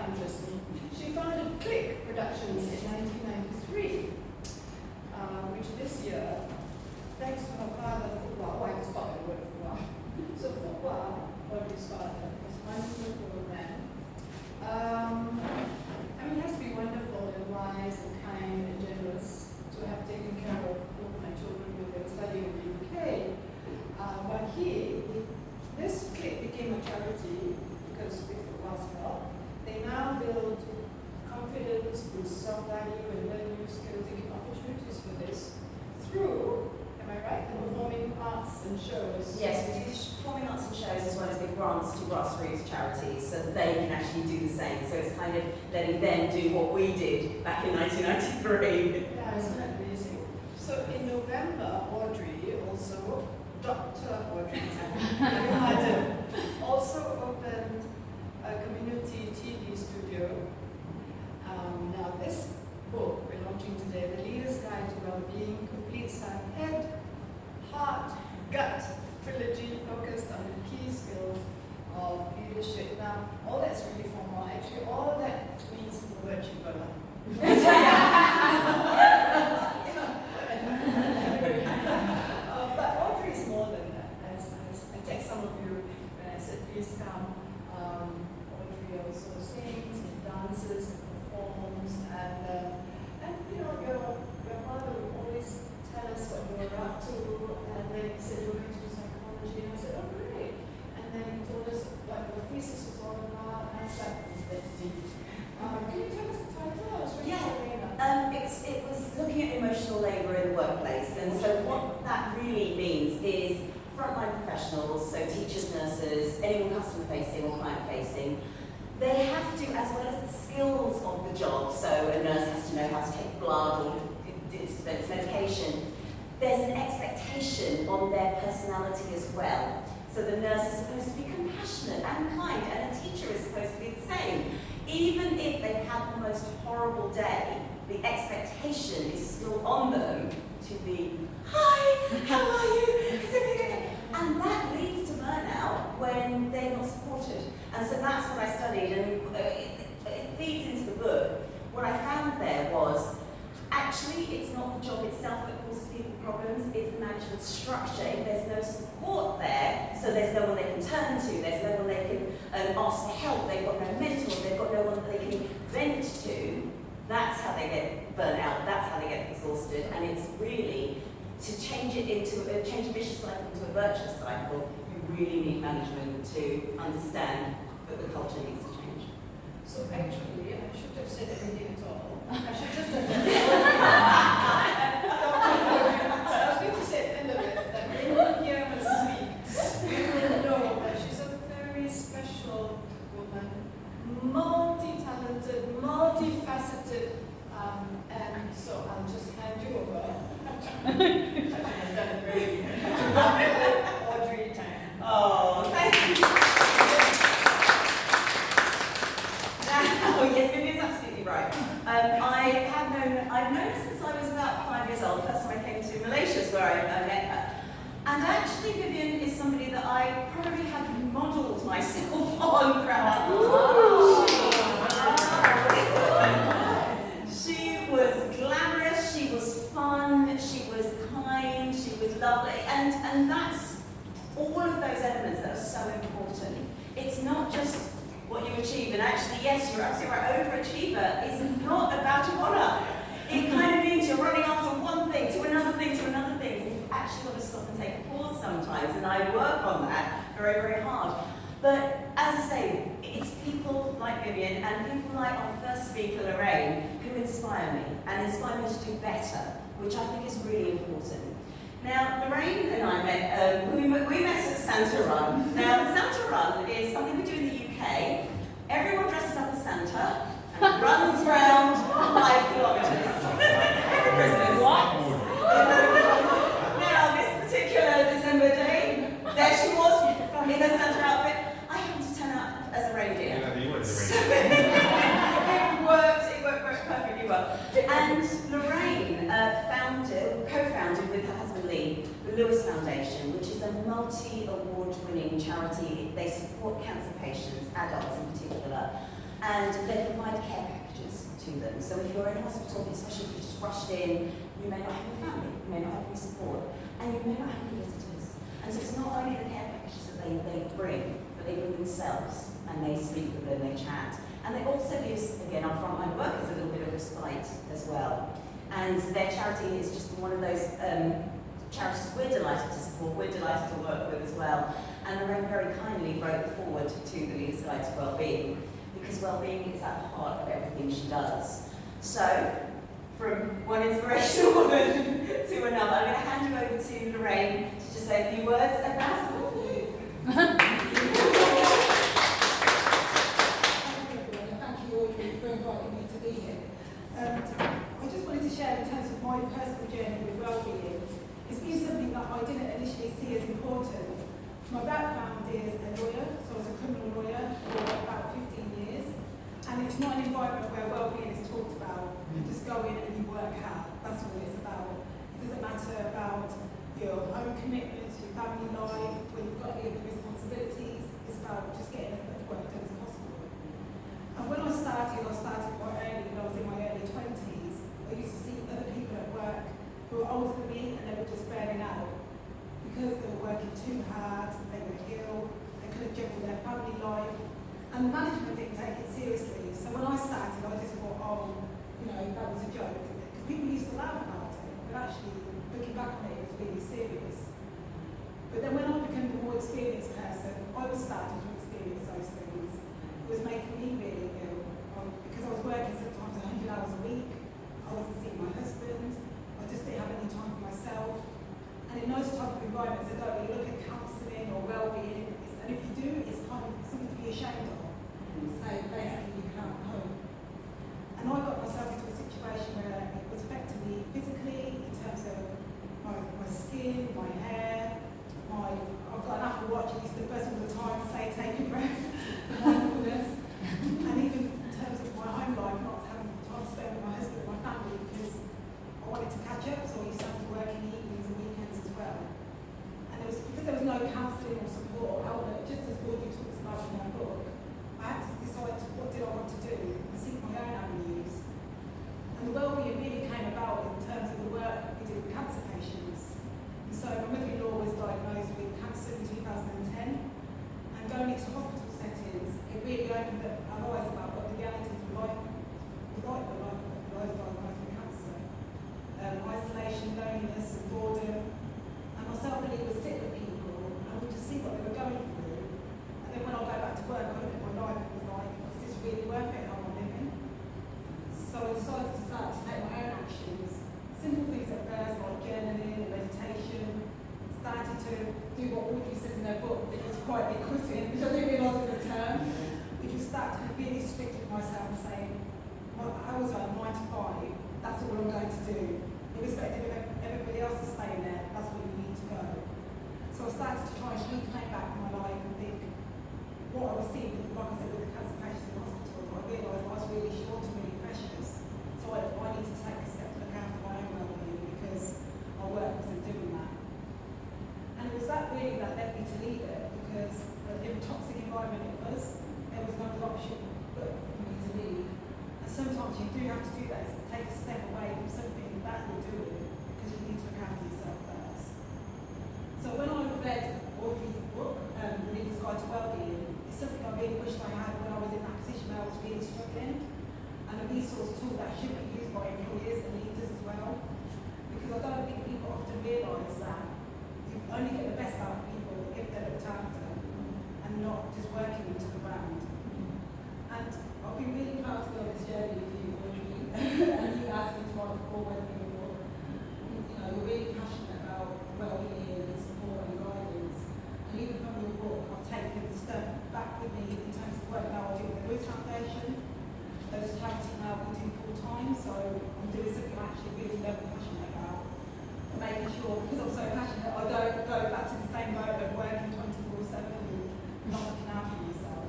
quite interesting. She founded Click Productions in 1993, which this year, thanks to her father, I had to stop at the word Fuwa. So Fuwa, Audrey's father, was a wonderful man. It has to be wonderful and wise and kind and generous to have taken care of both my children when they were studying in the UK. But this Click became a charity because with Fuwa's help, they now build confidence, with self-value, and learn new skills and give opportunities for this through, am I right, the performing arts and shows? Yes, we do performing arts and shows as well as give grants to grassroots charities so that they can actually do the same. So it's kind of letting them do what we did back in 1993. Yeah, isn't that amazing? So in November, Audrey also, Dr. Audrey also opened a community TV studio. Now this book we're launching today, The Leader's Guide to Wellbeing, completes her head, heart, gut trilogy focused on the key skills of leadership. Now, all that's really formal. Actually, all that means the word Chibola. But Audrey is more than that. As I text some of you when I said, please come. Audrey also sings and dances and performs, and your father would always tell us what you were up to, and then he said you were going to do psychology, and I said, oh great. And then he told us what the thesis was all about, and I was like, that's deep. Can you tell us the title? It was looking at emotional labour in the workplace, and so what that really means is frontline professionals, so teachers, nurses, anyone customer facing or client facing, they have to, as well as the skills of the job, so a nurse has to know how to take blood or dispense medication, there's an expectation on their personality as well. So the nurse is supposed to be compassionate and kind, and a teacher is supposed to be the same. Even if they've had the most horrible day, the expectation is still on them to be, hi, how are you? Is everything okay? And that leads to burnout when they're not supported. And so that's what I studied, and it feeds into the book. What I found there was, actually, it's not the job itself that causes people problems, it's the management structure. If there's no support there, so there's no one they can turn to, there's no one they can ask for help, they've got no mentor, they've got no one that they can vent to, that's how they get burnt out, that's how they get exhausted. And it's really, to change it into, change a vicious cycle into a virtuous cycle, you really need management to understand that the culture needs to change. So actually, I should have said everything at all. I should just have So I was going to say at the end of it, that when you hear her speak, you will know that she's a very special woman, multi-talented, multifaceted, and so I'll just hand you over. I should have done it really. Audrey Tang. Oh, thank you. Now, yes, Vivienne's absolutely right. I've known her since I was about 5 years old. The first time I came to Malaysia is where I met her. And actually, Vivienne is somebody that I probably have modelled myself on throughout She was glamorous, she was fun, she was kind, she was lovely, and that's all of those elements that are so important. It's not just what you achieve, and actually, yes, you're absolutely right, overachiever is not a badge of honour. It kind of means you're running after one thing, to another thing, to another thing. You've actually got to stop and take a pause sometimes, and I work on that very, very hard. But as I say, it's people like Vivienne and people like our first speaker, Lorraine, who inspire me and inspire me to do better, which I think is really important. Now, Lorraine and I met, we met at Santa Run. Now, Santa Run is something we do in the UK. Everyone dresses up as Santa and runs around 5 kilometres every Christmas. What? Now, this particular December day, there she was in her Santa outfit. I happened to turn out as a reindeer. Yeah, you were the So reindeer. it worked very perfectly well. And Lorraine co-founded with her husband Lee, the Lewis Foundation, which is a multi-award winning charity. They support cancer patients, adults in particular. and they provide care packages to them. So if you're in hospital, especially if you just rushed in, you may not have any family, you may not have any support, and you may not have any visitors. And so it's not only the care packages that they bring, but they bring themselves, and they speak with them, they chat. And they also give, again, our frontline workers a little bit of respite as well. And their charity is just one of those charities we're delighted to support, we're delighted to work with as well. And Lorraine very kindly wrote the foreword to the Leader's Guide to Wellbeing, because wellbeing is at the heart of everything she does. So, from one inspirational woman to another, I'm going to hand you over to Lorraine to just say a few words about I just wanted to share in terms of my personal journey with wellbeing. It's been something that I didn't initially see as important. My background is a lawyer, so I was a criminal lawyer for about 15 years. And it's not an environment where wellbeing is talked about. You just go in and you work out. That's what it's about. It doesn't matter about your home commitments, your family life, when you've got any responsibilities. It's about just getting as much work done as possible. And when I started quite early, when I was in my early 20s. I used to see other people at work who were older than me and they were just burning out because they were working too hard, they were ill, they couldn't juggle their family life, and the management didn't take it seriously. So when I started, I just thought, that was a joke. Because people used to laugh about it, but actually, looking back on it, it was really serious. But then when I became a more experienced person, I was starting to experience those things. It was making me really ill. Because I was working sometimes 100 hours a week, I wasn't seeing my husband, I just didn't have any time for myself. And in those type of environments, they don't really look at counselling or well-being, and if you do, it's kind of something to be ashamed of. So basically, you can't home. And I got myself into a situation where it was affecting me physically, in terms of my skin, my hair, I've got an Apple Watch, I used to buzz all the time to say, take a breath, mindfulness. And even in terms of my home life, not having time to spend with my husband and my family because I wanted to catch up, so I used to have to work in the evenings and weekends as well. And it was because there was no counselling or support or outlet, just as Audrey talks about in her book, I had to decide what did I want to do and seek my own avenues. And the wellbeing really came about in terms of the work we did with cancer patients. And so my mother-in-law was diagnosed with cancer in 2010, and going into hospital settings, it really opened up our eyes about what the realities were like for those diagnosed with cancer. Isolation, loneliness, and boredom. And myself and Lee would sit with people and we just see what they were going through. And then when I go back to work, I look at my life and was like, is this really worth it how I'm living? So I decided to start to take my own actions. Simple things at first, like journaling and meditation. Started to do what Audrey says in her book, which was quietly quitting, which I didn't realise was a term, which was start to be really strict with myself and saying, how was I, 9 to 5, that's all I'm going to do. Irrespective of everybody else is staying there, that's where you need to go. So I started to try and reclaim back my life and think what I was seeing, like I said, with the cancer patients in hospital, I realised I was really short and really precious. So I need to take a step to look after my own well-being because my work wasn't doing that. And it was that really that led me to leave it because in the toxic environment it was, there was no other option but for me to leave. And sometimes you do have to do that, is take a step away from something that you're doing because you need to look after yourself first. So when I read Audrey's book, The Leader's Guide to Wellbeing, it's something I really wished I had when I was in that position where I was really struggling, and a resource tool that should be used by employers and leaders as well, because I don't think people often realise that you only get the best out of people if they're looked after and not just working into the ground. And I've been really proud to go on this journey with you, Audrey, and you asked me to write the Foreword for your book. You're really passionate about well-being and support and guidance. And even from your book, I've taken stuff back with me in terms of work now I do with the Lewis Foundation. Those charities now we do full-time, so I'm doing something I actually really love and passionate about. And making sure, because I'm so passionate, I don't go back to the same mode of working 24/7 and not looking after myself.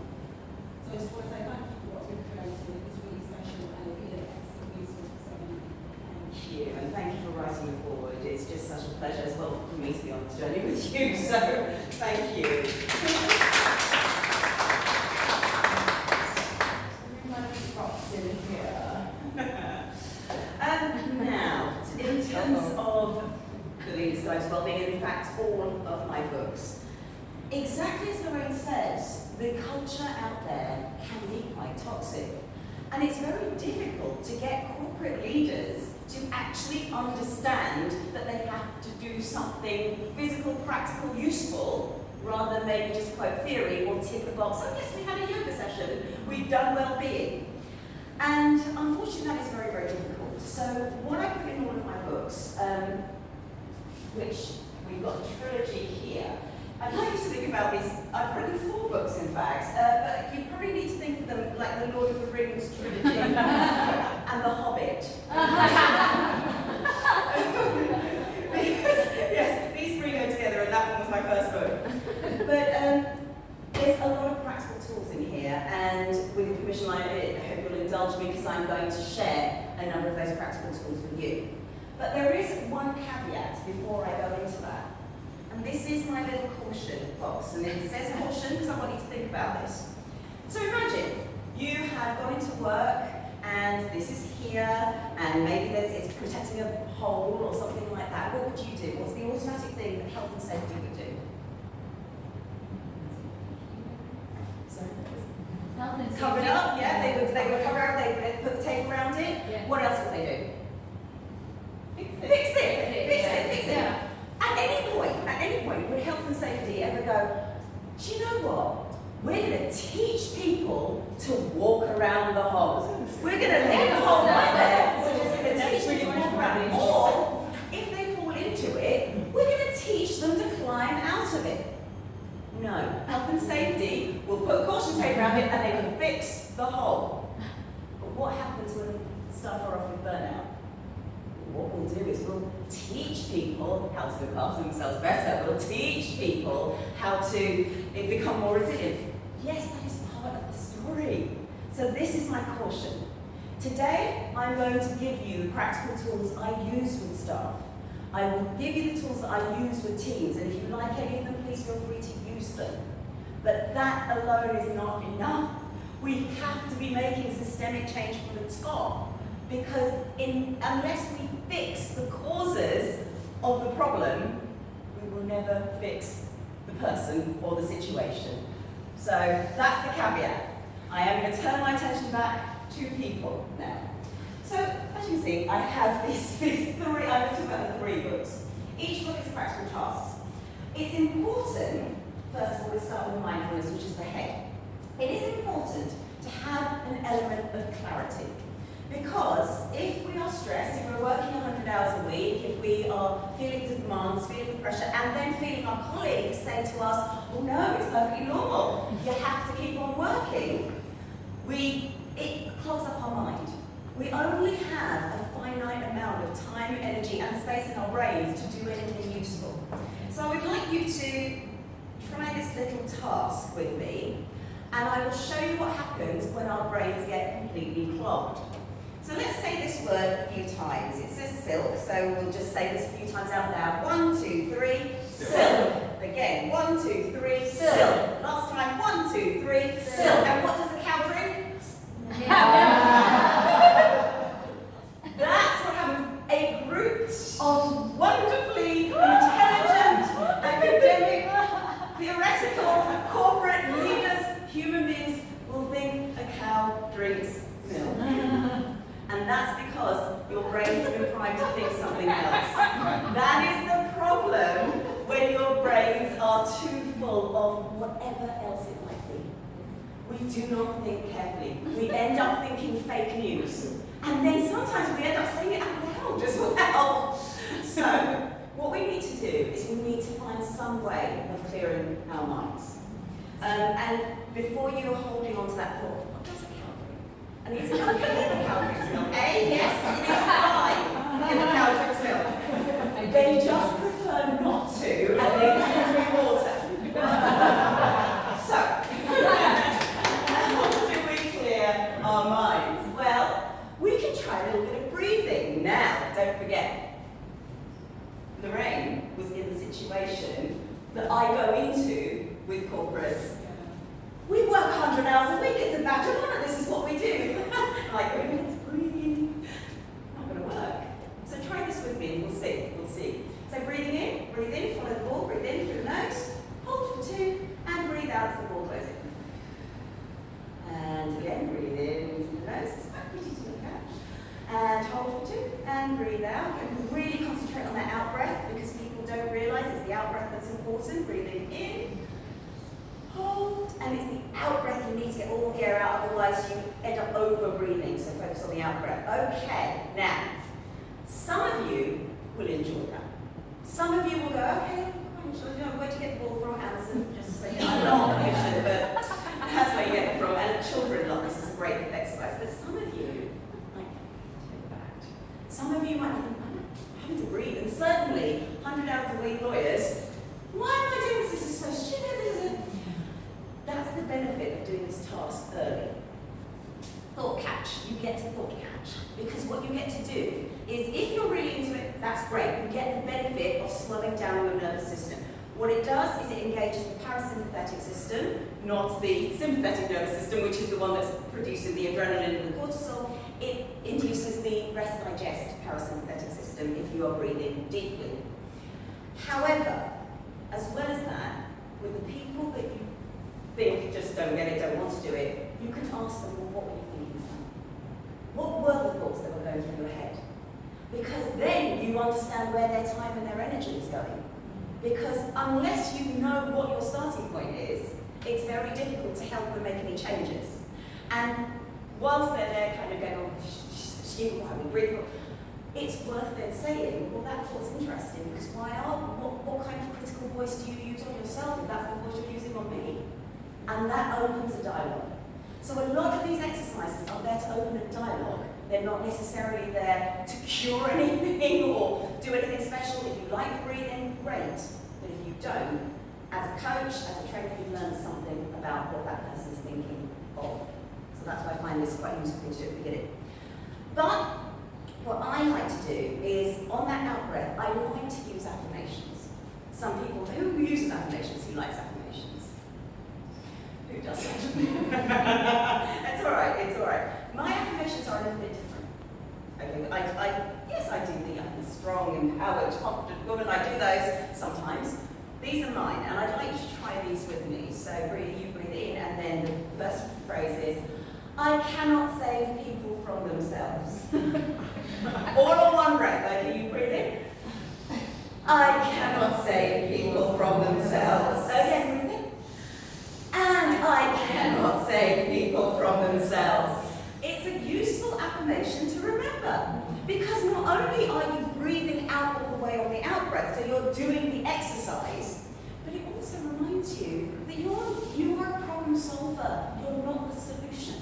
So I just want to say thank you for what's been created. It's really special and it'll be an excellent resource for so many people. Thank you, and thank you for writing the foreword. It's just such a pleasure as well for me to be on this journey with you, so thank you. a guide to wellbeing, and in fact, all of my books. Exactly as Lorraine says, the culture out there can be quite toxic. And it's very difficult to get corporate leaders to actually understand that they have to do something physical, practical, useful, rather than maybe just quote theory or tick a box. Oh yes, we had a yoga session, we've done well-being. And unfortunately that is very, very difficult. So what I put in all of my books, which we've got a trilogy here, I'd like you to think about these. I've written 4 books, in fact, but you probably need to think of them like the Lord of the Rings trilogy and The Hobbit. Because, yes, these 3 go together, and that one was my first book. But there's a lot of practical tools in here, and with your permission, I hope you'll indulge me because I'm going to share a number of those practical tools with you. But there is one caveat before I go into that. And this is my little caution box, and it says caution because I want you to think about this. So imagine you have gone into work, and this is here, and maybe it's protecting a hole or something like that. What would you do? What's the automatic thing that health and safety would do? Sorry? Cover it up, yeah, they would cover it up, they put the tape around it. Yeah. What else would they do? Fix it. Yeah. At any point, would health and safety ever go, do you know what? We're going to teach people to walk around the hole. We're going to leave the hole right there, we're just going to teach them to walk around it. Or, if they fall into it, we're going to teach them to climb out of it. No. Health and safety will put caution tape around it and they will fix the hole. But what happens when staff are off with burnout? What we'll do is we'll teach people how to look after themselves better. We'll teach people how to become more resilient. Yes, that is part of the story. So this is my caution. Today, I'm going to give you practical tools I use with staff. I will give you the tools that I use with teams, and if you like any of them, please feel free to use them. But that alone is not enough. We have to be making systemic change from the top. Because unless we fix the causes of the problem, we will never fix the person or the situation. So that's the caveat. I am going to turn my attention back to people now. So as you can see, I have these 3, I'm talking about the 3 books. Each book is practical tasks. It's important, first of all, we start with mindfulness, which is the head. It is important to have an element of clarity. Because if we are stressed, if we're working 100 hours a week, if we are feeling the demands, feeling the pressure, and then feeling our colleagues say to us, oh no, it's perfectly normal, you have to keep on working, it clogs up our mind. We only have a finite amount of time, energy, and space in our brains to do anything useful. So I would like you to try this little task with me, and I will show you what happens when our brains get completely clogged. So let's say this word a few times. It says silk, so we'll just say this a few times out loud. 1, 2, 3, silk. Again, 1, 2, 3, silk. Last time, 1, 2, 3, silk. And what does the cow drink? That's what happens. A group of wonderfully intelligent, academic, theoretical, corporate leaders, human beings will think a cow drinks milk. And that's because your brain has been primed to think something else. That is the problem when your brains are too full of whatever else it might be. We do not think carefully. We end up thinking fake news. And then sometimes we end up saying it out loud as well. So what we need to do is we need to find some way of clearing our minds. And before you're holding on to that thought, what does a cow drink? And it's okay if a cow drinks milk. Yes, it is fine if a cow drinks milk. They just prefer not to, and they can drink water. So, how do we clear our minds? Well, we can try a little bit of breathing. Now, don't forget, Lorraine was in the situation that I go into with corporates. We work 100 hours a week, it's a badge of honour, this is what we do. Like, let's breathe. Not going to work. So try this with me and we'll see. So breathing in. breathe in, follow the ball, breathe in through the nose, hold for 2, and breathe out as the ball goes in. And again, breathe in through the nose, it's quite pretty to look at. And hold for 2, and breathe out. And really concentrate on that out breath because people don't realise it's the out breath that's important. Breathing in, hold, and it's the out breath you need to get all the air out, otherwise you end up over breathing, so focus on the out breath. Okay, now, some of you will enjoy that. Some of you will go, okay, I'm sure, where do you get the ball from? Amazon, just so you know, I'm not mentioned, but that's where you get it from. And children love this, it's a great exercise. But some of you, like, take that. Some of you might think, I'm having to breathe, and certainly 100 hours a week lawyers, why am I doing this? This is so stupid. That's the benefit of doing this task early. Thought catch, you get to thought catch. Because what you get to do is, if you're really into it, that's great. You get the benefit of slowing down your nervous system. What it does is it engages the parasympathetic system, not the sympathetic nervous system, which is the one that's producing the adrenaline and the cortisol. It induces the rest digest parasympathetic system if you are breathing deeply. However, as well as that, with the people that you think just don't get it, don't want to do it, you can ask them, well, what were you thinking? What were the thoughts that were going through your head? Because then you understand where their time and their energy is going. Because unless you know what your starting point is, it's very difficult to help them make any changes. And whilst they're there kind of going, oh, why we breathe, it's worth then saying, well, that thought's interesting, because what kind of critical voice do you use on yourself if that's the voice you're using on me? And that opens a dialogue. So a lot of these exercises are there to open a dialogue. They're not necessarily there to cure anything or do anything special. If you like breathing, great. But if you don't, as a coach, as a trainer, you've learned something about what that person is thinking of. So that's why I find this quite useful to do at the beginning. But what I like to do is, on that out breath, I like to use affirmations. Some people, who uses affirmations? Who likes affirmations? Who doesn't? It's all right, it's all right. My affirmations are a little bit different. Okay, yes, I do the I'm a strong, empowered, confident woman. I do those sometimes. These are mine, and I'd like you to try these with me. So you breathe in, and then the first phrase is, I cannot save people from themselves. All on one breath. Okay, you breathe in. I cannot save people from themselves. Again, breathe in. And I cannot save people from themselves. It's a useful affirmation to remember, because not only are you breathing out all the way on the out breath, so you're doing the exercise, but it also reminds you that you are a problem solver. You're not the solution.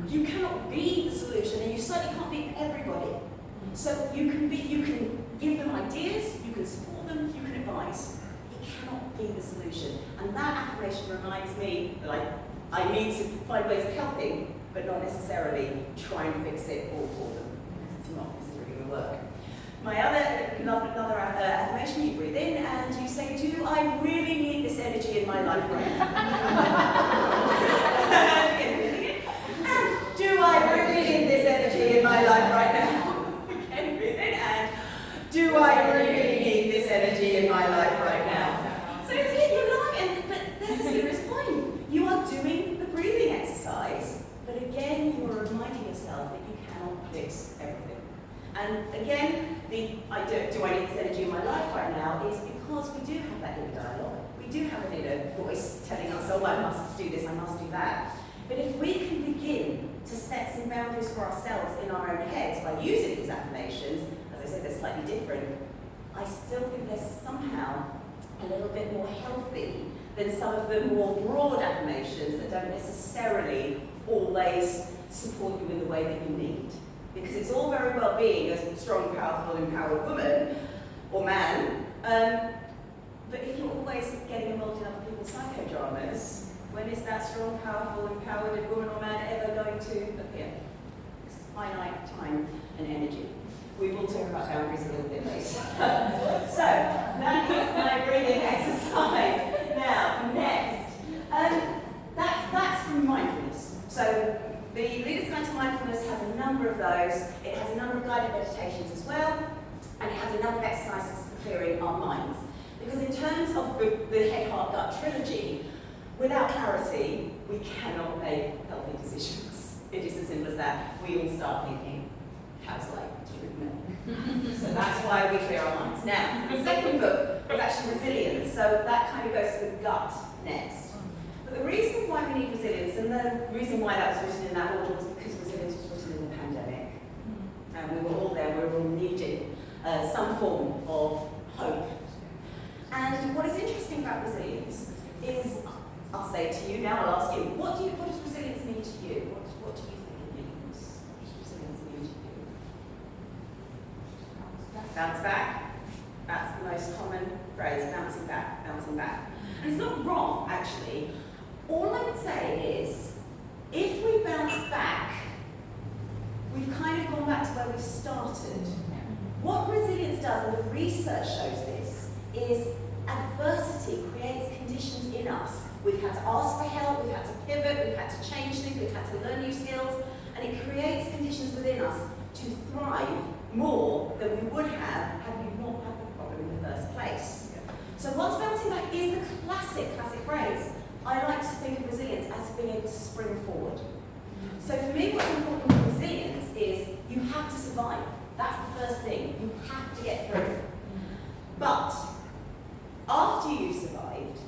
You cannot be the solution, and you certainly can't be everybody. So you can give them ideas, you can support them, you can advise. You cannot be the solution. And that affirmation reminds me that I need to find ways of helping, but not necessarily try and fix it all for them, because it's not necessarily going to work. My another affirmation, you breathe in and you say, do I really need this energy in my life right now? And do I really need this energy in my life right now? Again, breathe in and do I really need this energy in my life right now? So you're like, but there's a serious point. You are doing the breathing exercise, but again, you are reminding yourself that you cannot fix everything. And again, do I need this energy in my life right now is because we do have that inner dialogue. We do have an inner voice telling us, oh, I must do this, I must do that. But if we can begin to set some boundaries for ourselves in our own heads by using these affirmations, as I said, they're slightly different, I still think they're somehow a little bit more healthy than some of the more broad affirmations that don't necessarily always support you in the way that you need. Because it's all very well being a strong, powerful, empowered woman or man, but if you're always getting involved in other people's psychodramas, when is that strong, powerful, empowered woman or man ever going to appear? It's finite time and energy. We will talk about boundaries a little bit later. So, that is my breathing exercise. Now, next, that's from mindfulness. So, the Leader's Guide to Mindfulness has a number of those. It has a number of guided meditations as well, and it has a number of exercises for clearing our minds. Because in terms of the head, heart, gut trilogy, without clarity, we cannot make healthy decisions. It is as simple as that. We all start thinking, how's life treatment? So that's why we clear our minds. Now, the second book was actually resilience, so that kind of goes to the gut next. But the reason why we need resilience, and the reason why that was written in that order was because resilience was written in the pandemic. And we were all there, we were all needing some form of hope. And what is interesting about resilience is, I'll say it to you now, I'll ask you, what does resilience mean to you? What do you think it means? What does resilience mean to you? Bounce back. That's the most common phrase, bouncing back, bouncing back. And it's not wrong, actually. All I would say is, if we bounce back, we've kind of gone back to where we started. What resilience does, and the research shows this, is adversity creates conditions in us. We've had to ask for help, we've had to pivot, we've had to change things, we've had to learn new skills, and it creates conditions within us to thrive more than we would have had we not had the problem in the first place. So whilst bouncing back is the classic phrase, I like to think of resilience as being able to spring forward. So for me, what's important with resilience is you have to survive. That's the first thing. You have to get through. But after you've survived,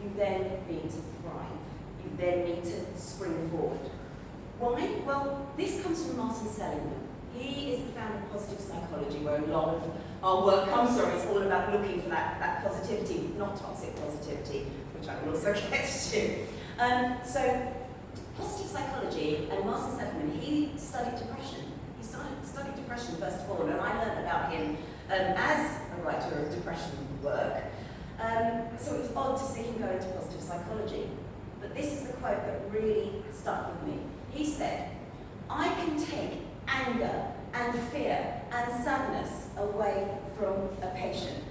you then need to thrive. You then need to spring forward. Why? Well, this comes from Martin Seligman. He is the founder of positive psychology, where a lot of our work comes from. It's all about looking for that positivity, not toxic positivity, which I will also get to. So, positive psychology, and Martin Seligman, he studied depression. He studied depression first of all, and I learned about him as a writer of depression work. So it was odd to see him go into positive psychology. But this is the quote that really stuck with me. He said, "I can take anger and fear and sadness away from a patient,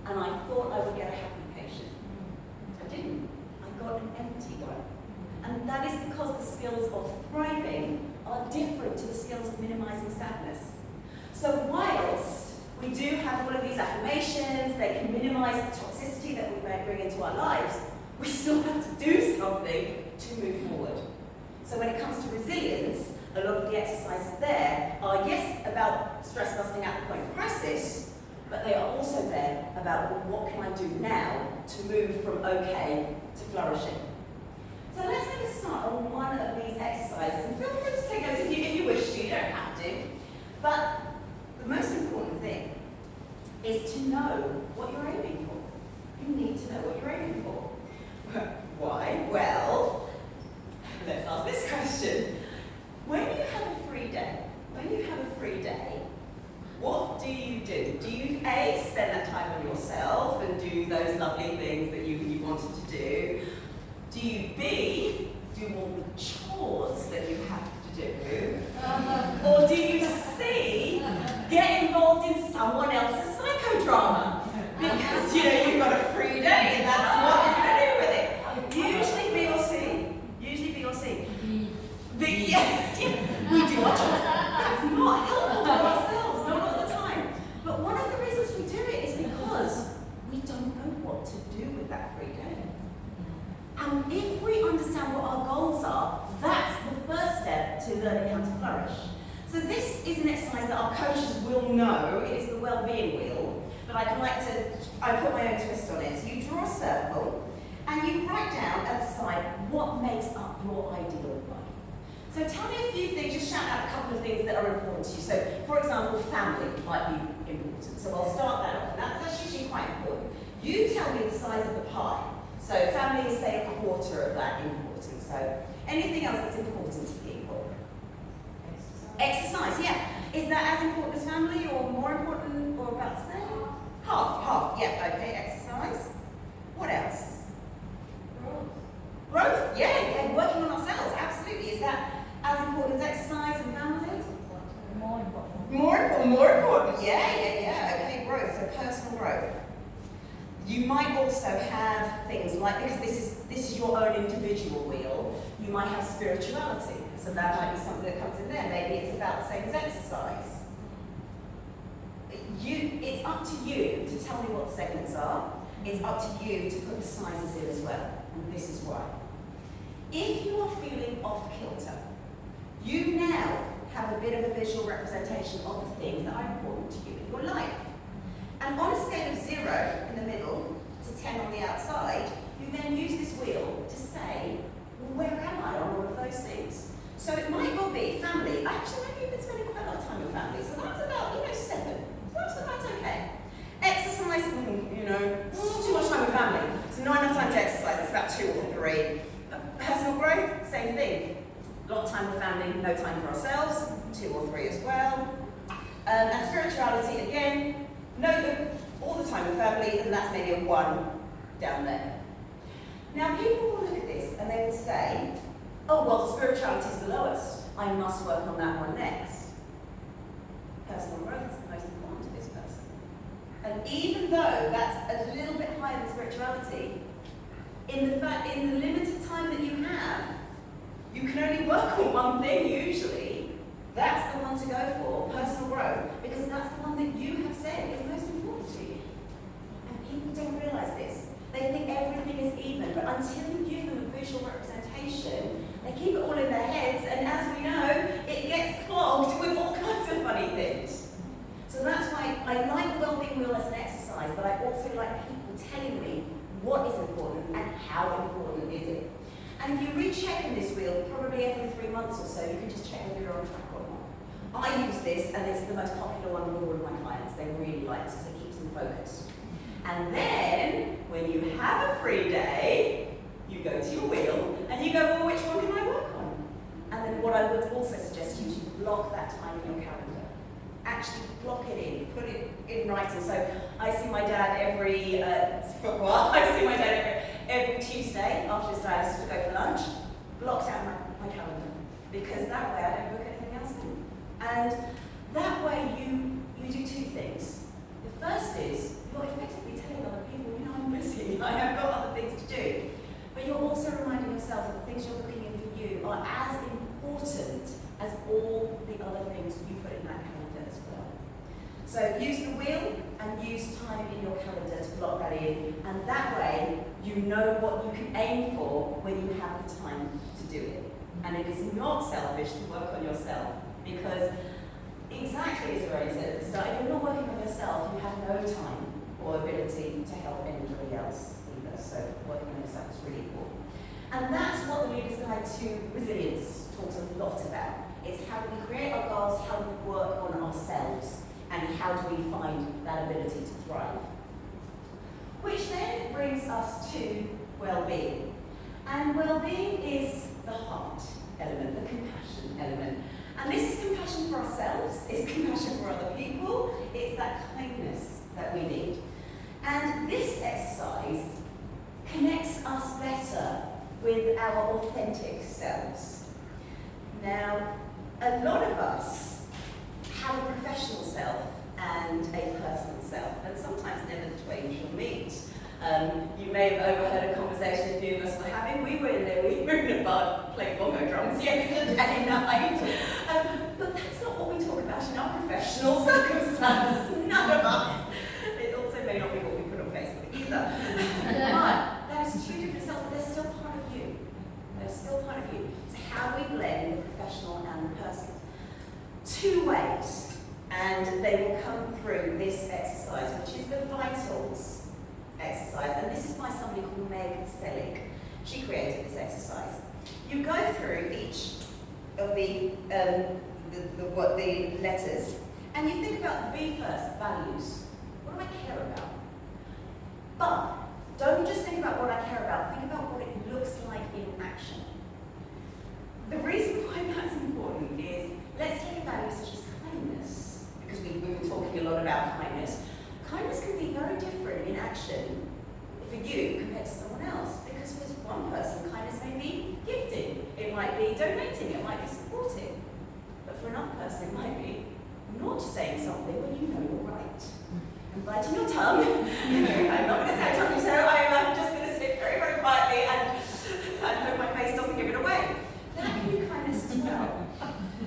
and I thought I would get a happy patient. I didn't. I got an empty one. And that is because the skills of thriving are different to the skills of minimizing sadness. So whilst we do have all of these affirmations, they can minimize the toxicity that we may bring into our lives, we still have to do something to move forward. So when it comes to resilience, a lot of the exercises there are, yes, about stress busting at the point of crisis, but they are also there about, well, what can I do now to move from okay to flourishing. So let's take a start on one of these exercises, and feel free to take those if you wish to, you don't have to. But the most important thing is to know what you're aiming for. You need to know what you're aiming for. Why? Well, let's ask this question. When you have a free day, what do you do? Do you A, spend that time on yourself and do those lovely things that you wanted to do? Do you B, do all the chores that you have to do? Or do you C, get involved in someone else's psychodrama? Because, you've got a free day and that's what you're going to do with it. Usually B or C. We do our chores. That's not helpful for ourselves, not all the time. But one of the reasons we do it is because we don't know what to do with that free day. And if we understand what our goals are, that's the first step to learning how to flourish. So this is an exercise that our coaches will know. It is the Wellbeing wheel, but I put my own twist on it. So you draw a circle, and you write down at the side what makes up your ideal life. So tell me a few things, just shout out a couple of things that are important to you. So, for example, family might be important. So I'll start that off, and that's usually quite important. You tell me the size of the pie. So family is, say, a quarter of that important. So anything else that's important to people? Exercise, yeah. Is that as important as family, or more important, or about the same? Half, yeah, okay, exercise. What else? Growth, yeah, working on ourselves, absolutely. Is that as important as exercise and family? More important, yeah, okay, growth, so personal growth. You might also have things like, because this is your own individual wheel, you might have spirituality. So that might be something that comes in there. Maybe it's about the same as exercise. it's up to you to tell me what the segments are. It's up to you to put the sizes in as well, and this is why. If you are feeling off kilter, you now have a bit of a visual representation of the things that are important to you in your life. And on a scale of 0 in the middle to 10 on the outside, you then use this wheel to say, well, where am I on all of those things? So it might well be family. Actually, maybe you've been spending quite a lot of time with family, so that's about, 7. So that's okay. Exercise, too much time with family. So not enough time to exercise, it's about 2 or 3. Personal growth, same thing. A lot of time with family, no time for ourselves, 2 or 3 as well. And spirituality, again, no, all the time with family, and that's maybe a 1 down there. Now people will look at this and they will say, oh, well, spirituality is the lowest. I must work on that one next. Personal growth is the most important to this person. And even though that's a little bit higher than spirituality, in the limited time that you have, you can only work on one thing usually. That's the one to go for, personal growth, because that's the one that you have said is most important to you. And people don't realise this. They think everything is even, but until you give them a visual representation, they keep it all in their heads, and as we know, it gets clogged with all kinds of funny things. So that's why I like the Wellbeing Wheel as an exercise, but I also like people telling me what is important and how important is it. And if you recheck in this wheel, probably every 3 months or so, you can just check whether you're on track or not. I use this, and it's the most popular one with all of my clients. They really like it because it keeps them focused. And then, when you have a free day, you go to your wheel, and you go, well, which one can I work on? And then what I would also suggest you to block that time in your calendar. Actually block it in, put it in writing. So I see my dad every, for a while, I see my dad every Tuesday after his dialysis to go for lunch, blocked out my calendar. Because that way I don't book anything else in. And that way you do 2 things. The first is, you're effectively telling other people, I'm busy, I have got other things to do. But you're also reminding yourself that the things you're looking in for you are as important as all the other things you put in that calendar as well. So use the wheel and use time in your calendar to block that in, and that way you know what you can aim for when you have the time to do it. And it is not selfish to work on yourself, because exactly as Lorraine said at the start, if you're not working on yourself, you have no time or ability to help anybody else either. So working on yourself is really important. And that's what the Leader's Guide to Resilience talks a lot about. It's how do we create our goals, how do we work on ourselves, and how do we find that ability to thrive. Which then brings us to well-being. And well-being is the heart element, the compassion element. And this is compassion for ourselves, it's compassion for other people, it's that kindness that we need. And this exercise connects us better with our authentic selves. Now, a lot of us have a professional self and a personal self, and sometimes never the twain shall meet. You may have overheard a conversation a few of us were having. We were in a bar playing bongo drums yesterday night. But that's not what we talk about in our professional circumstances. None of us. It also may not be what we put on Facebook either. But that is 2 different selves, but they're still part of you. They're still part of you. It's how we blend the professional and the personal. 2 ways, and they will come through this exercise, which is the vitals exercise, and this is by somebody called Meg Selig. She created this exercise. You go through each of the letters, and you think about the V first, values. What do I care about? But don't just think about what I care about, think about what it looks like in action. The reason why that's important is, let's take a value such as kindness, because we've been talking a lot about kindness. Kindness can be very different in action for you compared to someone else, because for one person, kindness may be gifting, it might be donating, it might be supporting. But for another person, it might be not saying something when you know you're right. And biting your tongue. I'm not going to say something, so I'm just going to sit very, very quietly and hope my face doesn't give it away. That can be kindness as well.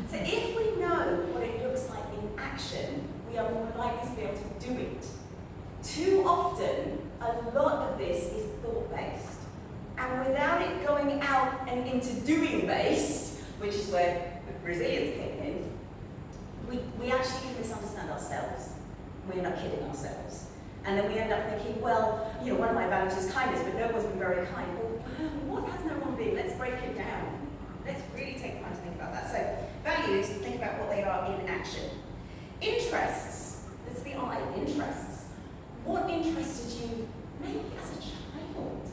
So if we know what it looks like in action, we are more likely to be able to And without it going out and into doing based, which is where the resilience came in, we actually misunderstand ourselves. We end up kidding ourselves. And then we end up thinking, well, you know, one of my values is kindness, but no one's been very kind. Well, what has no one been? Let's break it down. Let's really take time to think about that. So, values, think about what they are in action. Interests, that's the I, interests. What interested you maybe as a child?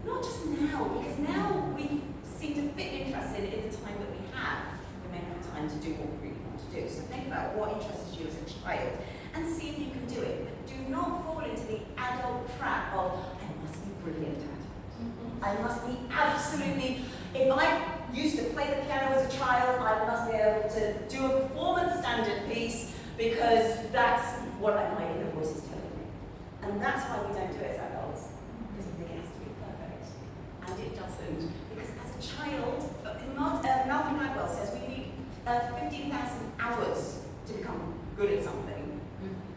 Not just now, because now we seem to fit interest in the time that we have. We may have time to do what we really want to do. So think about what interested you as a child and see if you can do it. But do not fall into the adult trap of, I must be brilliant at it. I must be absolutely, if I used to play the piano as a child, I must be able to do a performance standard piece because that's what my inner voice is telling me. And that's why we don't do it as adults, because we think it has to be perfect. And it doesn't. Because as a child, Malcolm Gladwell says we need 15,000 hours to become good at something.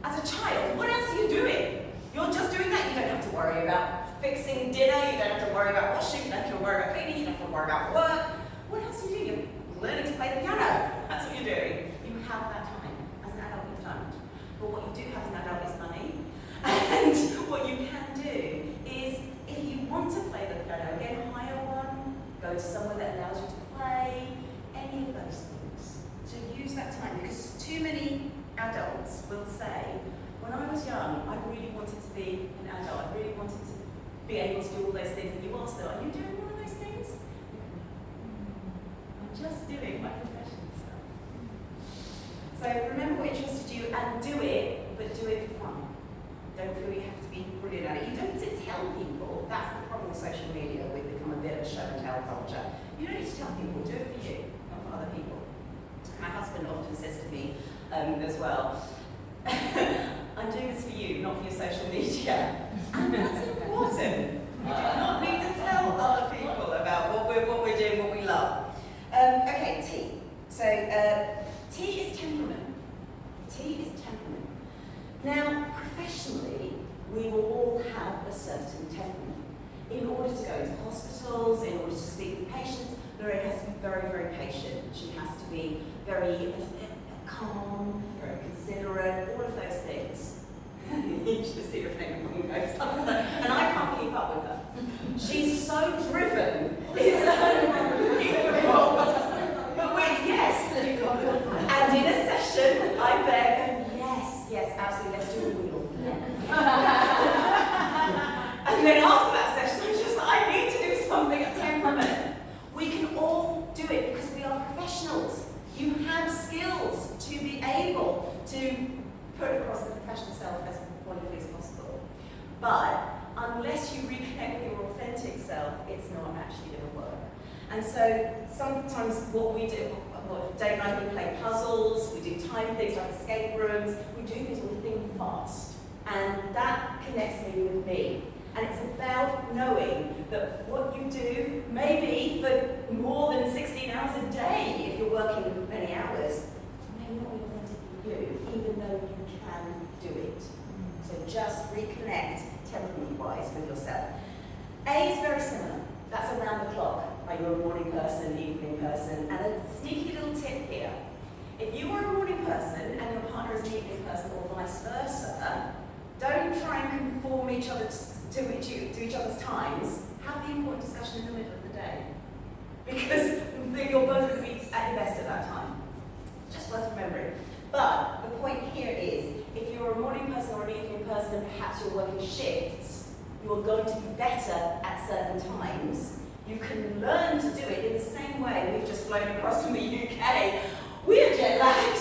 As a child, what else are you doing? You're just doing that. You don't have to worry about fixing dinner, you don't have to worry about washing, you don't have to worry about cleaning, you don't have to worry about work. What else are you doing? You're learning to play the piano. That's what you're doing. You have that time. As an adult, you don't. But what you do have as an adult is money. And what you can do is, if you want to play the piano, again, hire one, go to somewhere that allows you to play, any of those things. So use that time, because too many adults will say, when I was young, I really wanted to be an adult. I really wanted to be able to do all those things. And you ask them, are you doing all of those things? I'm just doing my professional stuff. So remember what interested you and do it, but do it for fun. Don't feel you have to be brilliant at it. You don't need to tell people. That's the problem with social media. We've become a bit of a show and tell culture. You don't need to tell people. Do it for you, not for other people. My husband often says to me as well, I'm doing this for you, not for your social media. And that's important. We do not need to tell other people about what we're doing, what we love. Okay, T. So T is temperament. T is temperament. Now, professionally, we will all have a certain temperament. In order to go into hospitals, in order to speak with patients, Lorraine has to be very, very patient. She has to be very calm, very considerate, all of those things. You should see her thing and I can't keep up with her. She's so driven. It's unbelievable. But wait, yes. And in a session, I'm there going, yes, absolutely, let's do a wheel. And then after that session, I'm just like, I need to do something at temperament. We can all do it because we are professionals. You have skills to be able to put across the professional self as wonderfully as possible. But unless you reconnect with your authentic self, it's not actually going to work. And so sometimes what we do, Dave and I, we play puzzles, we do time things like escape rooms, we do things where we think fast. And that connects me with me. And it's about knowing that what you do, maybe for more than 16 hours a day, if you're working many hours, may not be authentically you, even though you can do it. So just reconnect temperament-wise with yourself. A is very similar. That's around the clock. Are you a morning person, evening person? And a sneaky little tip here. If you are a morning person and your partner is an evening person, or vice versa, don't try and conform to each other's times. Have the important discussion in the middle of the day. Because you're both going to be at your best at that time. Just worth remembering. But the point here is, if you're a morning person or an evening person and perhaps you're working shifts, you're going to be better at certain times. You can learn to do it in the same way. We've just flown across from the UK. We're jet lagged,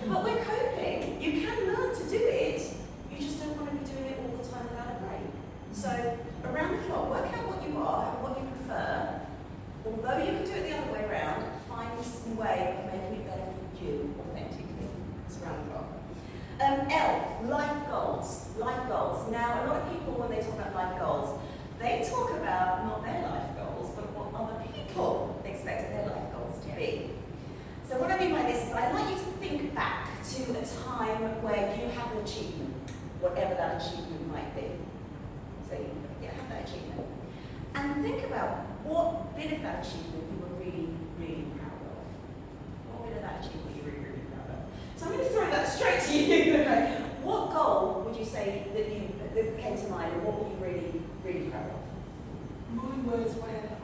but we're coping. You can learn to do it. You just don't want to be doing it all the time without a break. So around the clock, work out what you are and what you prefer. Although you can do it the other way around, find some way of making it better for you authentically. It's around the clock. L, life goals. Life goals. Now, a lot of people, when they talk about life goals, they talk about not their life goals, but what other people expect their life goals to be. So what I mean by this is I'd like you to think back to a time where you had an achievement, whatever that achievement might be. So you have that achievement. And and think about what bit of that achievement you were really, really proud of. What bit of that achievement you were really, really proud of? So I'm going to throw that straight to you. What goal would you say that came to mind, and what were you really, really proud of? Mine was when I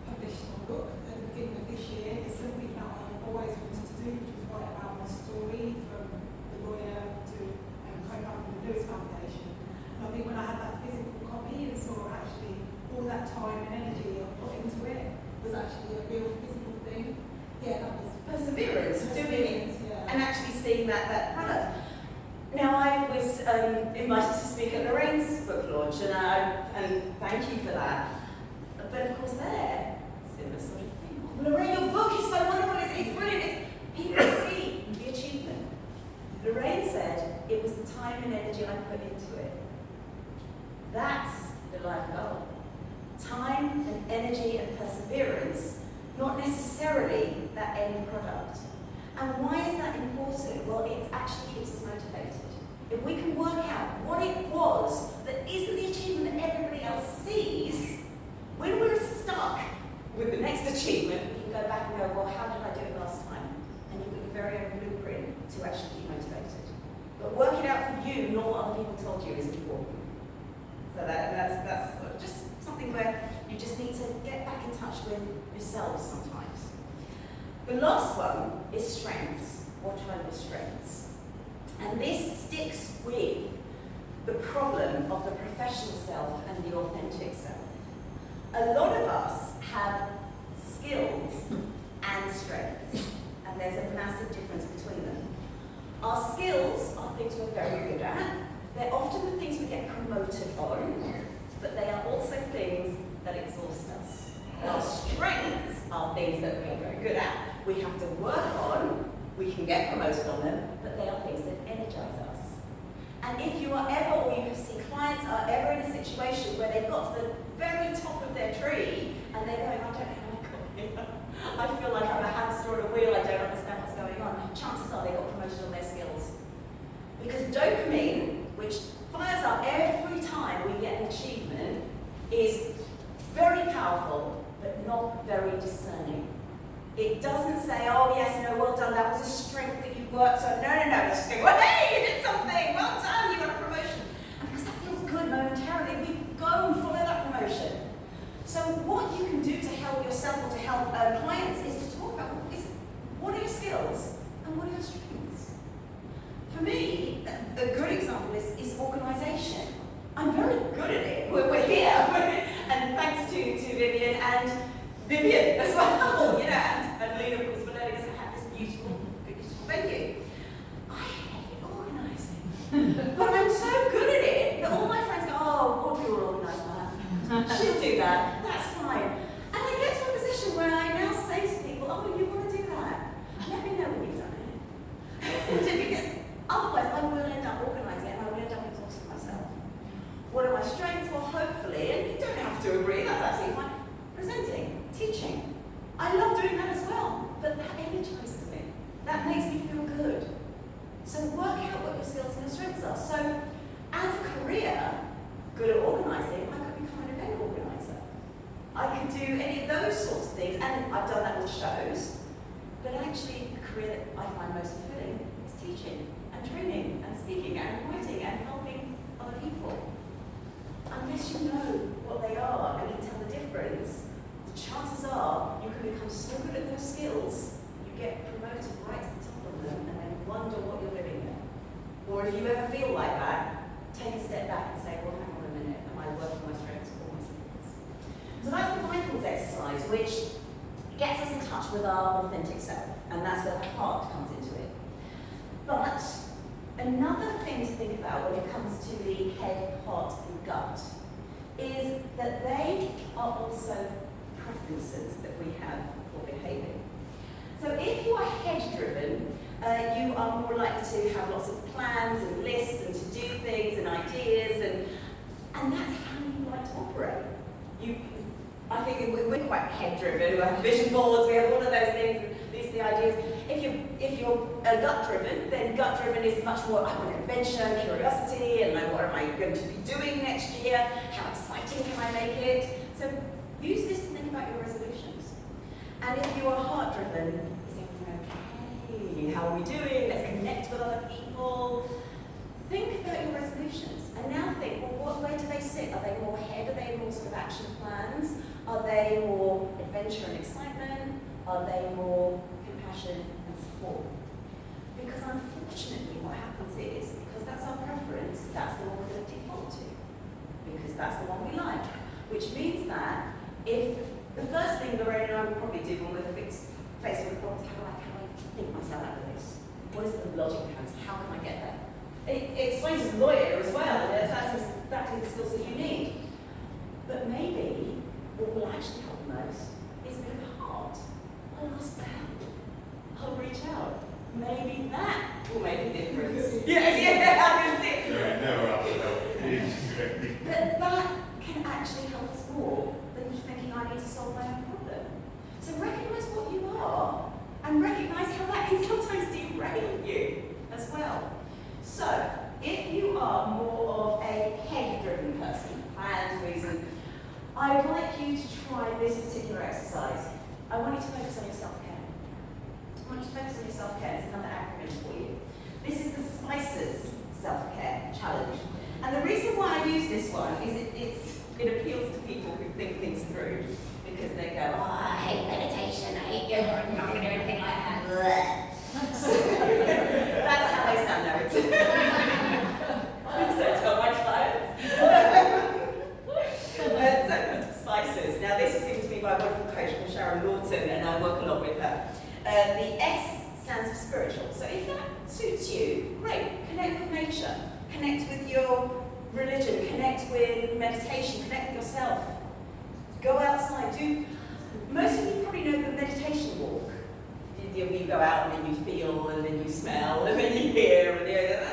published my book at the beginning of this year. It's something that I've always wanted to do, which was write about my story from the lawyer to co-founder the Lewis Foundation. And I think when I had that physical copy and saw actually all that time and energy I put into it was actually a real physical thing. Yeah, that was Perseverance, doing it, yeah. and actually seeing that product. Now, I was invited to speak at Lorraine's book launch, and thank you for that. But of course, similar sort of thing. Lorraine, your book is so wonderful. It's brilliant. People see the achievement. Lorraine said it was the time and energy I put into it. That's the life goal. Time and energy and perseverance, not necessarily that end product. And why is that important? Well, it actually keeps us motivated. If we can work out what it was that isn't the achievement that everybody else sees, when we're stuck with the next achievement, we can go back and go, well, how did I do it last time? And you've got your very own blueprint to actually keep motivated. But work it out for you, not what other people told you, is important. So that's just something where you just need to get back in touch with yourselves sometimes. The last one is strengths. What type of strengths? And this sticks with the problem of the professional self and the authentic self. A lot of us have skills and strengths, and there's a massive difference between them. Our skills are things we're very good at. They're often the things we get promoted on, but they are also things that exhaust us. Our strengths are things that we're very good at. We have to work on, we can get promoted on them, but they are things that energize us. And if you are ever, or you have seen clients are ever in a situation where they've got to the very top of their tree, and they're going, I don't know how I got here. I feel like I'm a hamster on a wheel, I don't understand what's going on. Chances are they got promoted on their skills. Because dopamine, which fires up every time we get an achievement, is very powerful, but not very discerning. It doesn't say, oh yes, no, well done, that was a strength that you worked on. No. It's just going, well, hey, you did something, well done, you got a promotion. And because that feels good momentarily, we go and follow that promotion. So what you can do to help yourself or to help clients is to talk about what are your skills and what are your strengths. For me, a good example is organisation. I'm very good at it. We're here, and thanks to Vivienne and Vivienne as well, and Lena, of course, for letting us have this beautiful venue. I hate organising, but I'm so good at it that all my friends go, oh, Audrey will organise that. She'll do that. That's fine. And I get to a position where I now say to people, oh, you want to do that? Let me know when you've done it. Because otherwise, I will end up organising it, and I will end up exhausting myself. What are my strengths? Well, hopefully, and you don't have to agree, that's absolutely fine. Presenting, teaching. I love doing that as well, but that energizes me. That makes me feel good. So work out what your skills and your strengths are. So as a career, good at organising, I could become an event organiser. I could do any of those sorts of things, and I've done that with shows. But actually, the career that I find most fulfilling is teaching and training and speaking and writing and helping other people. Unless you know what they are and can tell the difference, the chances are you can become so good at those skills, you get promoted right to the top of them and then wonder what you're doing there. Or if you ever feel like that, take a step back and say, well, hang on a minute, am I working my strengths or my skills? So that's the vitals exercise, which gets us in touch with our authentic self, and that's where the heart comes into it. But another thing to think about when it comes to the head, heart, and gut is that they are also preferences that we have for behaving. So if you are head-driven, you are more likely to have lots of plans and lists and to do things and ideas, and that's how you like to operate. I think we're quite head-driven. We have vision boards, we have all of those things, these are the ideas. If you're gut-driven, then gut-driven is much more, I want adventure, curiosity, and what am I going to be doing next year? How exciting can I make it? So use this to think about your resolutions. And if you are heart-driven, is everything okay? How are we doing? Let's connect with other people. Think about your resolutions. And now think, well, where do they sit? Are they more head? Are they more sort of action plans? Are they more adventure and excitement? Are they more compassion and support? Because unfortunately what happens is, because that's our preference, that's the one we're going to default to. Because that's the one we like. Which means that if the first thing Lorraine and I will probably do when we're faced with problems, how do I think myself out of this? What is the logic behind this? How can I get there? It explains as a lawyer as well, and that's exactly the skills that you need. But maybe what will actually help most is a bit of heart. I'll ask for help. I'll reach out. Maybe that will make a difference. Yeah, I can see it. No, never ask for help. But that can actually help us more than just thinking I need to solve my own problem. So recognise what you are, and recognise how that can sometimes derail you as well. So, if you are more of a head-driven person, plans, reason, I would like you to try this particular exercise. I want you to focus on your self-care. I want you to focus on your self-care. It's another acronym for you. This is the SPICES self-care challenge. And the reason why I use this one is it appeals to people who think things through. Because they go, oh, I hate meditation, I hate yoga, I'm not going to do anything like that. So, that's how they sound now. So I tell my clients. So, SPICES. Now this was given to me by a wonderful coach called Sharon Lawton, and I work a lot with her. The S stands for spiritual. So if that suits you, great. Connect with nature. Connect with your religion. Connect with meditation. Connect with yourself. Go outside. Most of you probably know the meditation walk. You go out and then you feel and then you smell and then you hear and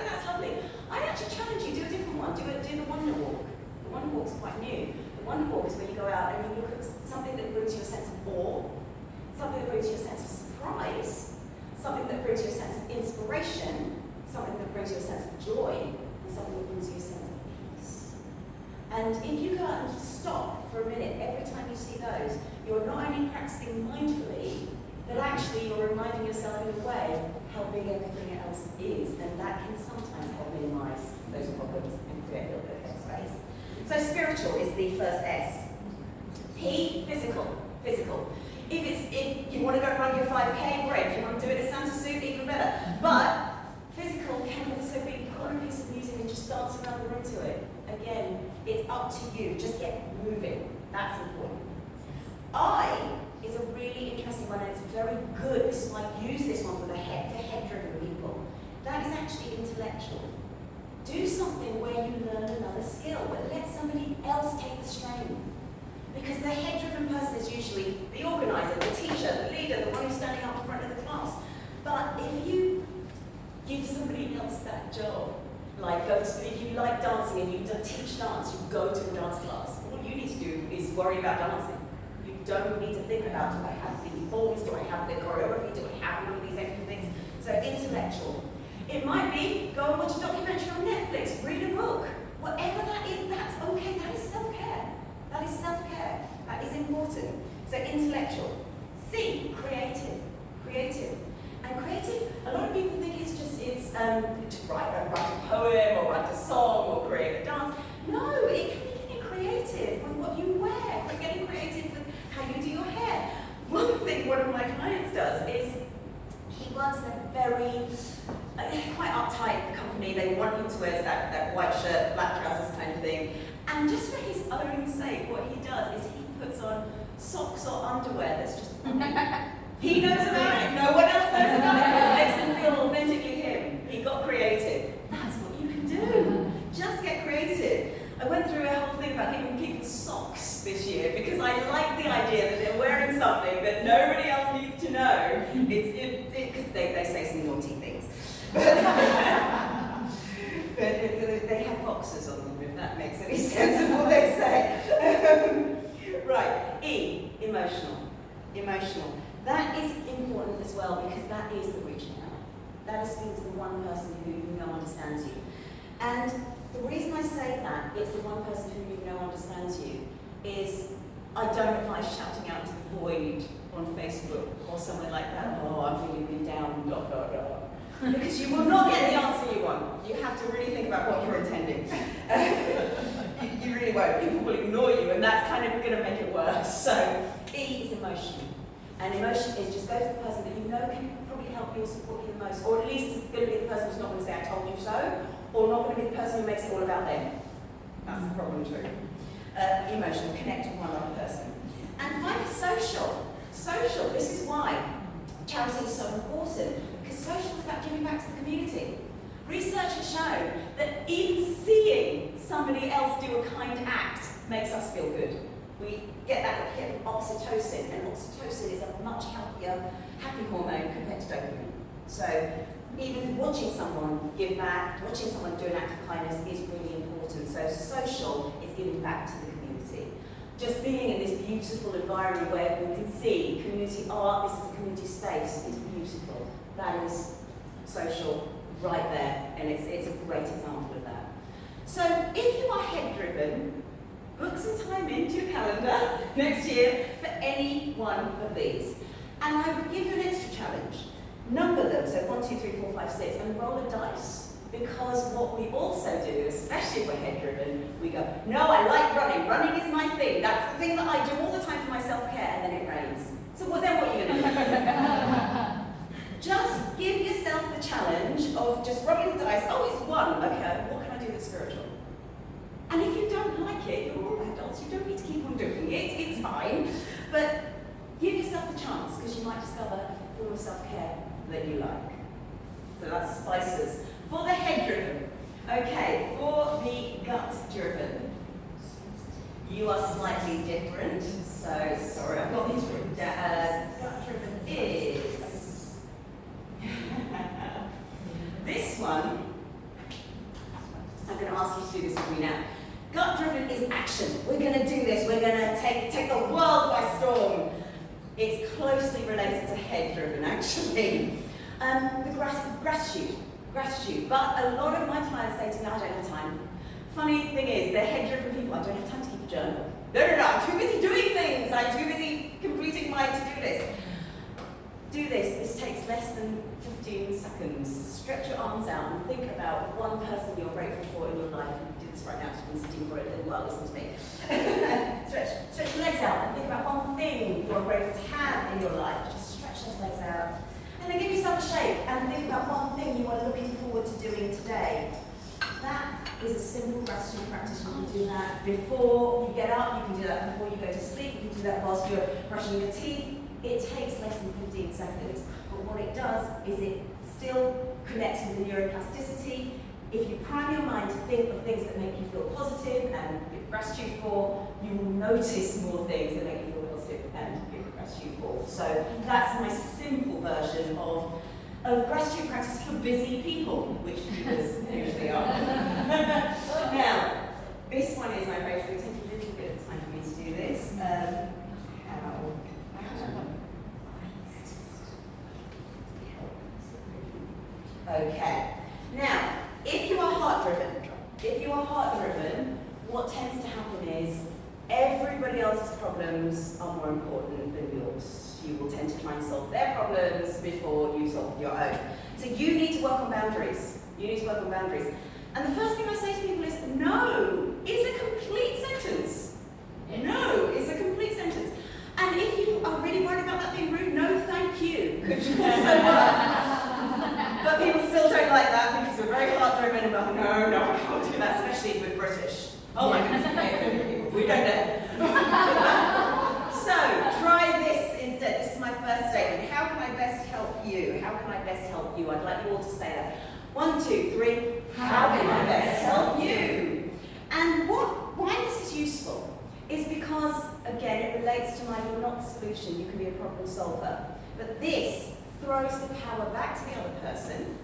that's lovely. I actually challenge you, do a different one. Do the wonder walk. The wonder walk's quite new. The wonder walk is where you go out and you look at something that brings you a sense of awe, something that brings you a sense of surprise, something that brings you a sense of inspiration, something that brings you a sense of joy, and something that brings you a sense of peace. And if you go out and stop for a minute every time you see those, you're not only practicing mindfully, but actually you're reminding yourself in a way how big everything else is, and that can sometimes help minimize those problems and create a little bit of headspace. So spiritual is the first S. P, physical. If you want to go run your 5K, great. If you want to do it in Santa suit, even better. But physical can also be put on a piece of music and just dance around the room to it. Again, it's up to you. Just get moving. That's important. I is a really interesting one, and it's very good. This is why I use this one for head-driven people. That is actually intellectual. Do something where you learn another skill, but let somebody else take the strain. Because the head-driven person is usually the organizer, the teacher, the leader, the one who's standing up in front of the class. But if you give somebody else that job, like if you like dancing and you teach dance, you go to a dance class. All you need to do is worry about dancing. You don't need to think about, do I have the forms, do I have the choreography, do I have all of these extra things? So intellectual. It might be, go and watch a documentary on Netflix, read a book. Whatever that is, that's okay. That is self-care. That is self-care. That is important. So intellectual. C, creative. And creative, a lot of people think it's to write a poem or write a song or create a dance. No, it can be getting creative with what you wear, getting creative with how you do your hair. One thing one of my clients does is he works in a very quite uptight company. They want him to wear that white shirt, black trousers kind of thing. And just for his own sake, what he does is he puts on socks or underwear that's just he knows about it, no one else knows about it. It makes him feel authentically him. He got creative. That's what you can do. Just get creative. I went through a whole thing about giving people socks this year because I like the idea that they're wearing something that nobody else needs to know. Because they say some naughty things. But they have boxes on them, if that makes any sense of what they say. Right, E, emotional. That is important as well because that is the reaching out. That is speaking to the one person who you know understands you. And the reason I say that it's the one person who you know understands you is I don't advise shouting out to the void on Facebook or somewhere like that. Oh, I'm feeling really down, dot, dot, dot. Because you will not get the answer you want. You have to really think about what you're intending. You really won't. People will ignore you, and that's kind of going to make it worse. So, E is emotion. And emotion is just go to the person that you know can probably help you or support you the most, or at least is going to be the person who's not going to say, I told you so, or not going to be the person who makes it all about them. That's the problem too. Emotional, connect with one other person. And finally, social. Social, this is why charity is so important, because social is about giving back to the community. Research has shown that even seeing somebody else do a kind act makes us feel good. We get that hit of oxytocin, and oxytocin is a much healthier, happy hormone compared to dopamine. So even watching someone give back, watching someone do an act of kindness is really important. So social is giving back to the community. Just being in this beautiful environment where we can see community art, this is a community space, it's beautiful. That is social right there, and it's a great example of that. So if you are head-driven, book some time into your calendar next year for any one of these. And I would give you an extra challenge. Number them, so 1, 2, 3, 4, 5, 6, and roll a dice. Because what we also do, especially if we're head-driven, we go, no, I like running. Running is my thing. That's the thing that I do all the time for my self-care, and then it rains. So then what are you going to do? Just give yourself the challenge of just rolling the dice. Oh, it's 1. Okay, what can I do that's spiritual? And if you don't like it, you're all adults, you don't need to keep on doing it, it's fine. But give yourself the chance, because you might discover a form of self-care that you like. So that's spices. For the head-driven. Okay, for the gut-driven. You are slightly different, so sorry, I've got these written down. Gut-driven is... this one, I'm going to ask you to do this with me now. Gut-driven is action. We're going to do this. We're going to take the world by storm. It's closely related to head-driven, actually. Gratitude. But a lot of my clients say to me, I don't have time. Funny thing is, they're head-driven people. I don't have time to keep a journal. No, I'm too busy doing things. I'm too busy completing my to-do list. Do this. This takes less than 15 seconds. Stretch your arms out and think about one person you're grateful for in your life. Do this right now. I've been sitting for it a little while. Listen to me. Stretch your legs out and think about one thing you're grateful to have in your life. Just stretch those legs out. And then give yourself a shake and think about one thing you are looking forward to doing today. That is a simple gratitude practice. You can do that before you get up. You can do that before you go to sleep. You can do that whilst you're brushing your teeth. It takes less than 15 seconds, but what it does is it still connects with the neuroplasticity. If you prime your mind to think of things that make you feel positive and give gratitude for, you will notice more things that make you feel positive and give gratitude for. So that's my simple version of gratitude practice for busy people, which viewers usually are. Now, this one is my favourite. It takes a little bit of time for me to do this. Okay. Now, if you are heart-driven, what tends to happen is everybody else's problems are more important than yours. You will tend to try and solve their problems before you solve your own. So you need to work on boundaries. And the first thing I say to people is, no is a complete sentence. Yes. No is a complete sentence. And if you are really worried about that being rude, no thank you. But people still don't like that because we're very heart-driven and go, no, I can't do that, especially if we're British. Oh my goodness, we don't know. So, try this instead. This is my first statement. How can I best help you? I'd like you all to say that. 1, 2, 3. How can I best help you? And why this is useful is because, again, it relates to you're not the solution, you can be a problem solver. But this throws the power back to the other person.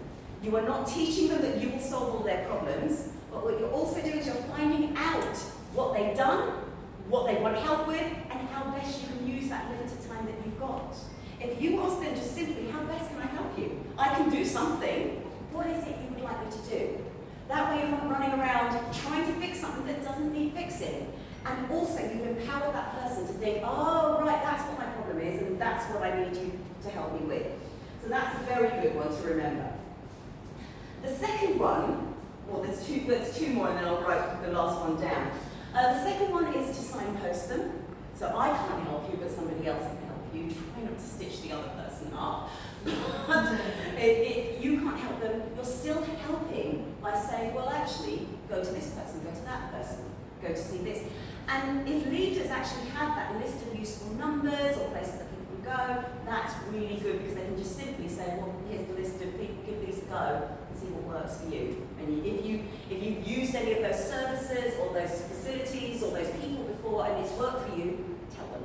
You are not teaching them that you will solve all their problems, but what you're also doing is you're finding out what they've done, what they want help with, and how best you can use that limited time that you've got. If you ask them just simply, how best can I help you? I can do something. What is it you would like me to do? That way you're not running around trying to fix something that doesn't need fixing. And also, you've empowered that person to think, oh, right, that's what my problem is, and that's what I need you to help me with. So that's a very good one to remember. The second one, well, there's two more, and then I'll write the last one down. The second one is to signpost them. So I can't help you, but somebody else can help you. Try not to stitch the other person up. But if you can't help them, you're still helping by saying, well, actually, go to this person, go to that person, go to see this. And if leaders actually have that list of useful numbers or places that people can go, that's really good because they can just simply say, well, here's the list of people, give these a go and see what works for you. And if you've used any of those services or those facilities or those people before and it's worked for you, tell them.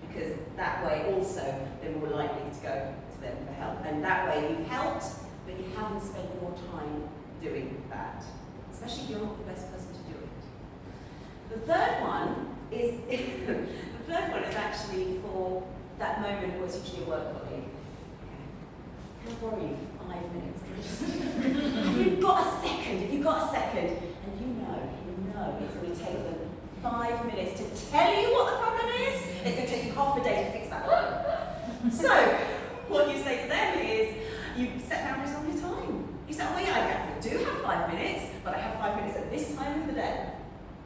Because that way also they're more likely to go to them for help. And that way you've helped, but you haven't spent more time doing that. Especially if you're not the best person to do it. The third one is actually for that moment where it's usually a work colleague. Can I borrow you 5 minutes? If you've got a second, and you know it's going to take them 5 minutes to tell you what the problem is, it's going to take you half a day to fix that problem. So, what you say to them is, you set boundaries on your time. You say, oh yeah, I do have 5 minutes, but I have 5 minutes at this time of the day.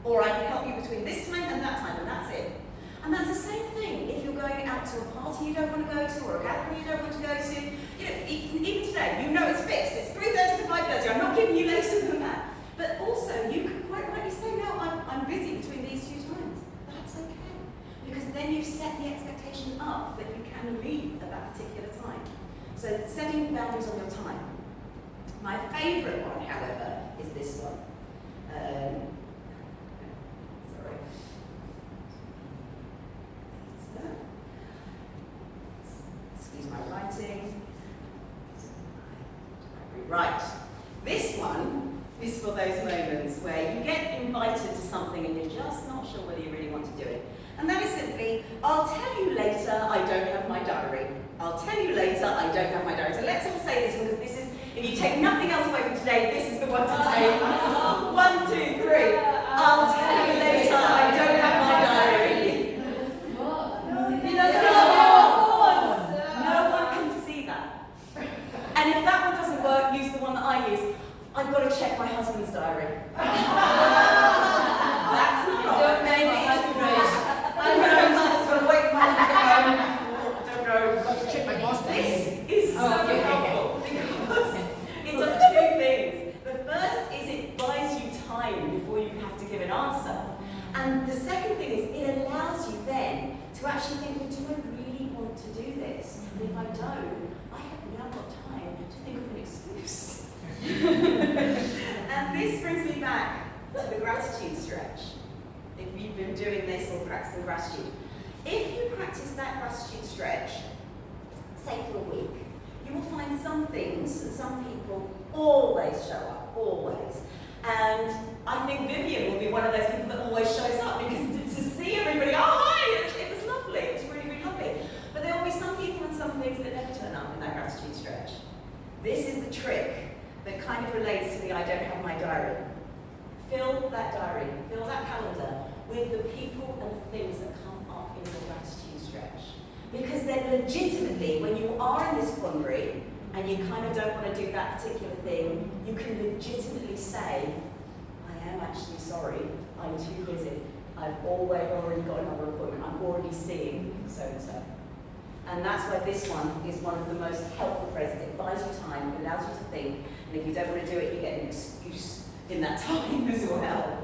Or I can help you between this time, and that's it. And that's the same thing if you're going out to a party you don't want to go to, or a gathering you don't want to go to. You know, even today, you know it's fixed. It's 3:30 to 5:30. I'm not giving you later than that. But also, you can quite rightly say, no, I'm busy between these two times. That's okay. Because then you've set the expectation up that you can leave at that particular time. So setting boundaries on your time. My favourite one, however, is this one. Sorry. Excuse my writing. Right. This one is for those moments where you get invited to something and you're just not sure whether you really want to do it. And that is simply, I'll tell you later, I don't have my diary. I'll tell you later, I don't have my diary. So let's all say this one, because this is, if you take nothing else away from today, this is the one to take. 1, 2, 3. I'll tell you later, I don't have my diary. No one can see that. And if that one doesn't work, use the one that I use. I've got to check my husband's diary. That's not maybe it's great. I don't know, I've got to wait for my husband to get home. I don't know, I've got to check my boss diary. This is so helpful because it does two things. The first is it buys you time before you have to give an answer. And the second thing is it allows you then to actually think, well, do I really want to do this? And if I don't, I have now got time to think of an excuse. And this brings me back to the gratitude stretch. If you've been doing this or practicing gratitude. If you practice that gratitude stretch, say for a week, you will find some things and some people always show up, always. And I think Vivienne will be one of those people that always shows up because to see everybody, oh hi, it was lovely, it was really, really lovely. But there will be some people and some things that never turn up in that gratitude stretch. This is the trick that kind of relates to the I don't have my diary. Fill that diary, fill that calendar with the people and the things that come up in your gratitude stretch. Because then legitimately, when you are in this quandary, and you kind of don't want to do that particular thing, you can legitimately say, I am actually sorry, I'm too busy. I've already got another appointment, I'm already seeing so-and-so. And that's why this one is one of the most helpful phrases. It buys you time, it allows you to think, and if you don't want to do it, you get an excuse in that time as well.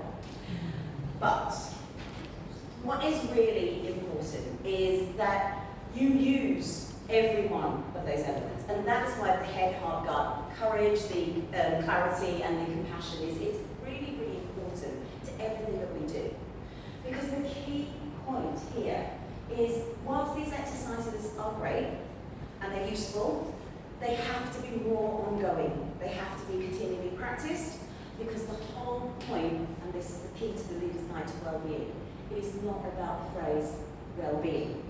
But what is really important is that you use every one of those elements. And that is why the head, heart, gut, courage, the clarity and the compassion is really, really important to everything that we do. Because the key point here is, whilst these exercises are great and they're useful, they have to be more ongoing. They have to be continually practiced, because the whole point, and this is the key to the Leader's Guide to Wellbeing, it is not about the phrase well-being.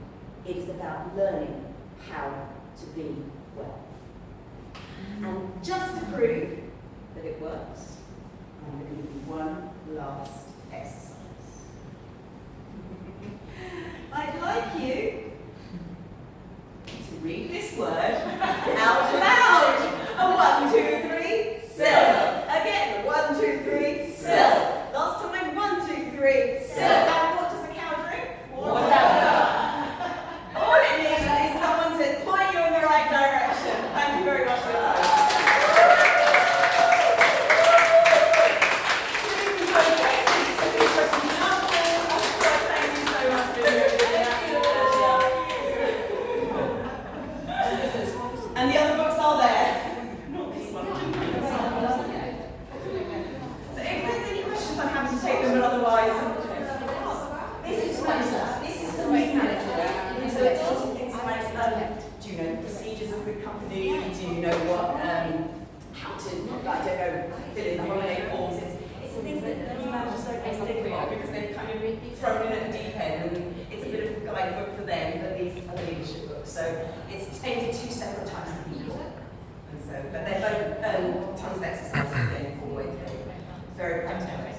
It is about learning how to be well. And just to prove that it works, I'm going to give you one last exercise. I'd with company? Do you know what, how to, I don't know, fill in the holiday forms? It's the things that new managers don't always think about because they're kind of thrown in at the deep end, and it's a bit of a guidebook for them, but these are leadership books. So it's aimed at 2 separate types of people. And so, but they're both tons of exercises going all the way through. Very practical.